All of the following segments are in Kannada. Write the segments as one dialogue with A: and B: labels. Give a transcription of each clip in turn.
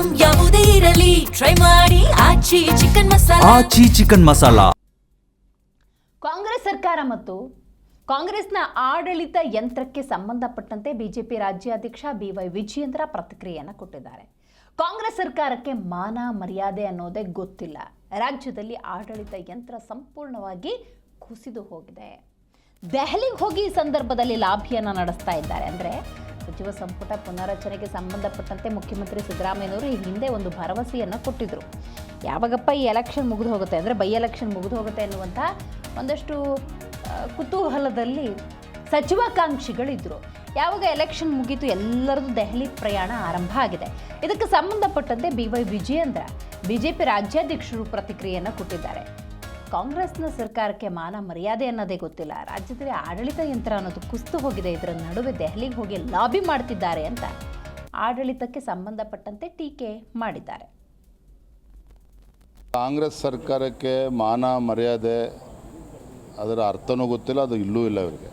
A: ಐಟಂ ಯಾವುದೇ ಇರಲಿ ಟ್ರೈ ಮಾಡಿ ಆಚಿ ಚಿಕನ್ ಮಸಾಲಾ.
B: ಆಚಿ ಚಿಕನ್ ಮಸಾಲಾ.
C: ಕಾಂಗ್ರೆಸ್ ಸರ್ಕಾರ ಮತ್ತು ಕಾಂಗ್ರೆಸ್ನ ಆಡಳಿತ ಯಂತ್ರಕ್ಕೆ ಸಂಬಂಧಪಟ್ಟಂತೆ ಬಿಜೆಪಿ ರಾಜ್ಯಾಧ್ಯಕ್ಷ ಬಿವೈ ವಿಜಯೇಂದ್ರ ಪ್ರತಿಕ್ರಿಯೆಯನ್ನು ಕೊಟ್ಟಿದ್ದಾರೆ. ಕಾಂಗ್ರೆಸ್ ಸರ್ಕಾರಕ್ಕೆ ಮಾನ ಮರ್ಯಾದೆ ಅನ್ನೋದೇ ಗೊತ್ತಿಲ್ಲ. ರಾಜ್ಯದಲ್ಲಿ ಆಡಳಿತ ಯಂತ್ರ ಸಂಪೂರ್ಣವಾಗಿ ಕುಸಿದು ಹೋಗಿದೆ. ದೆಹಲಿಗೆ ಹೋಗಿ ಈ ಸಂದರ್ಭದಲ್ಲಿ ಲಾಭಿಯನ್ನು ನಡೆಸ್ತಾ ಇದ್ದಾರೆ. ಅಂದರೆ ಸಚಿವ ಸಂಪುಟ ಪುನರಚನೆಗೆ ಸಂಬಂಧಪಟ್ಟಂತೆ ಮುಖ್ಯಮಂತ್ರಿ ಸಿದ್ದರಾಮಯ್ಯನವರು ಈ ಹಿಂದೆ ಒಂದು ಭರವಸೆಯನ್ನು ಕೊಟ್ಟಿದ್ದರು. ಯಾವಾಗಪ್ಪ ಈ ಎಲೆಕ್ಷನ್ ಮುಗಿದು ಹೋಗುತ್ತೆ, ಅಂದರೆ ಬೈ ಎಲೆಕ್ಷನ್ ಮುಗಿದು ಹೋಗುತ್ತೆ ಅನ್ನುವಂಥ ಒಂದಷ್ಟು ಕುತೂಹಲದಲ್ಲಿ ಸಚಿವಾಕಾಂಕ್ಷಿಗಳಿದ್ದರು. ಯಾವಾಗ ಎಲೆಕ್ಷನ್ ಮುಗೀತು ಎಲ್ಲರದ್ದು ದೆಹಲಿ ಪ್ರಯಾಣ ಆರಂಭ ಆಗಿದೆ. ಇದಕ್ಕೆ ಸಂಬಂಧಪಟ್ಟಂತೆ ಬಿವೈ ವಿಜಯೇಂದ್ರ ಬಿಜೆಪಿ ರಾಜ್ಯಾಧ್ಯಕ್ಷರು ಪ್ರತಿಕ್ರಿಯೆಯನ್ನು ಕೊಟ್ಟಿದ್ದಾರೆ. ಕಾಂಗ್ರೆಸ್ನ ಸರ್ಕಾರಕ್ಕೆ ಮಾನ ಮರ್ಯಾದೆ ಅನ್ನೋದೇ ಗೊತ್ತಿಲ್ಲ. ರಾಜ್ಯದಲ್ಲಿ ಆಡಳಿತ ಯಂತ್ರ ಅನ್ನೋದು ಕುಸಿದು ಹೋಗಿದೆ. ಇದರ ನಡುವೆ ದೆಹಲಿಗೆ ಹೋಗಿ ಲಾಬಿ ಮಾಡ್ತಿದ್ದಾರೆ ಅಂತ ಆಡಳಿತಕ್ಕೆ ಸಂಬಂಧಪಟ್ಟಂತೆ ಟೀಕೆ ಮಾಡಿದ್ದಾರೆ.
D: ಕಾಂಗ್ರೆಸ್ ಸರ್ಕಾರಕ್ಕೆ ಮಾನ ಮರ್ಯಾದೆ ಅದರ ಅರ್ಥನೂ ಗೊತ್ತಿಲ್ಲ, ಅದು ಇಲ್ಲೂ ಇಲ್ಲ. ಇವರಿಗೆ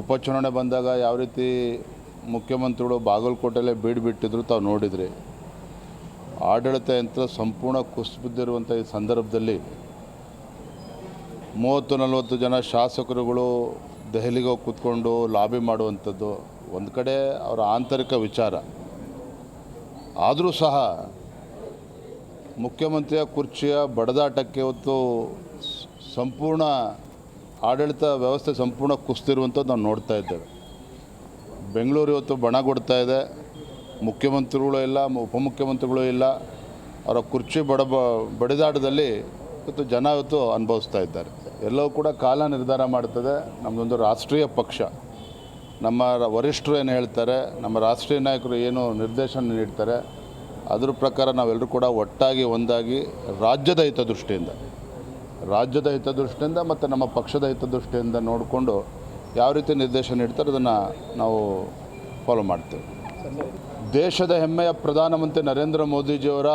D: ಉಪಚುನಾವಣೆ ಬಂದಾಗ ಯಾವ ರೀತಿ ಮುಖ್ಯಮಂತ್ರಿಗಳು ಬಾಗಲಕೋಟೆಯಲ್ಲೇ ಬೀಡುಬಿಟ್ಟಿದ್ರು ತಾವು ನೋಡಿದ್ರಿ. ಆಡಳಿತ ಯಂತ್ರ ಸಂಪೂರ್ಣ ಕುಸಿಬಿದ್ದಿರುವಂಥ ಈ ಸಂದರ್ಭದಲ್ಲಿ 30-40 ಜನ ಶಾಸಕರುಗಳು ದೆಹಲಿಗೆ ಹೋಗಿ ಕೂತ್ಕೊಂಡು ಲಾಬಿ ಮಾಡುವಂಥದ್ದು ಒಂದು ಕಡೆ ಅವರ ಆಂತರಿಕ ವಿಚಾರ. ಆದರೂ ಸಹ ಮುಖ್ಯಮಂತ್ರಿಯ ಕುರ್ಚಿಯ ಬಡದಾಟಕ್ಕೆ ಇವತ್ತು ಸಂಪೂರ್ಣ ಆಡಳಿತ ವ್ಯವಸ್ಥೆ ಸಂಪೂರ್ಣ ಕುಸಿದಿರುವಂಥದ್ದು ನಾವು ನೋಡ್ತಾ ಇದ್ದೇವೆ. ಬೆಂಗಳೂರು ಇವತ್ತು ಬಣ ಕೊಡ್ತಾ ಇದೆ. ಮುಖ್ಯಮಂತ್ರಿಗಳು ಇಲ್ಲ, ಉಪಮುಖ್ಯಮಂತ್ರಿಗಳು ಇಲ್ಲ. ಅವರ ಕುರ್ಚಿ ಬಡಿದಾಟದಲ್ಲಿ ಇವತ್ತು ಜನ ಇವತ್ತು ಅನುಭವಿಸ್ತಾ ಇದ್ದಾರೆ. ಎಲ್ಲವೂ ಕೂಡ ಕಾಲ ನಿರ್ಧಾರ ಮಾಡ್ತದೆ. ನಮ್ಮದೊಂದು ರಾಷ್ಟ್ರೀಯ ಪಕ್ಷ, ನಮ್ಮ ವರಿಷ್ಠರು ಏನು ಹೇಳ್ತಾರೆ, ನಮ್ಮ ರಾಷ್ಟ್ರೀಯ ನಾಯಕರು ಏನು ನಿರ್ದೇಶನ ನೀಡ್ತಾರೆ, ಅದ್ರ ಪ್ರಕಾರ ನಾವೆಲ್ಲರೂ ಕೂಡ ಒಟ್ಟಾಗಿ ಒಂದಾಗಿ ರಾಜ್ಯದ ಹಿತದೃಷ್ಟಿಯಿಂದ ಮತ್ತು ನಮ್ಮ ಪಕ್ಷದ ಹಿತದೃಷ್ಟಿಯಿಂದ ನೋಡಿಕೊಂಡು ಯಾವ ರೀತಿ ನಿರ್ದೇಶನ ನೀಡ್ತಾರೆ ಅದನ್ನು ನಾವು ಫಾಲೋ ಮಾಡ್ತೇವೆ. ದೇಶದ ಹೆಮ್ಮೆಯ ಪ್ರಧಾನಮಂತ್ರಿ ನರೇಂದ್ರ ಮೋದಿಜಿಯವರ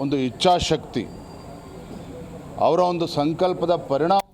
D: ಒಂದು ಇಚ್ಛಾಶಕ್ತಿ, ಅವರ ಒಂದು ಸಂಕಲ್ಪದ ಪರಿಣಾಮ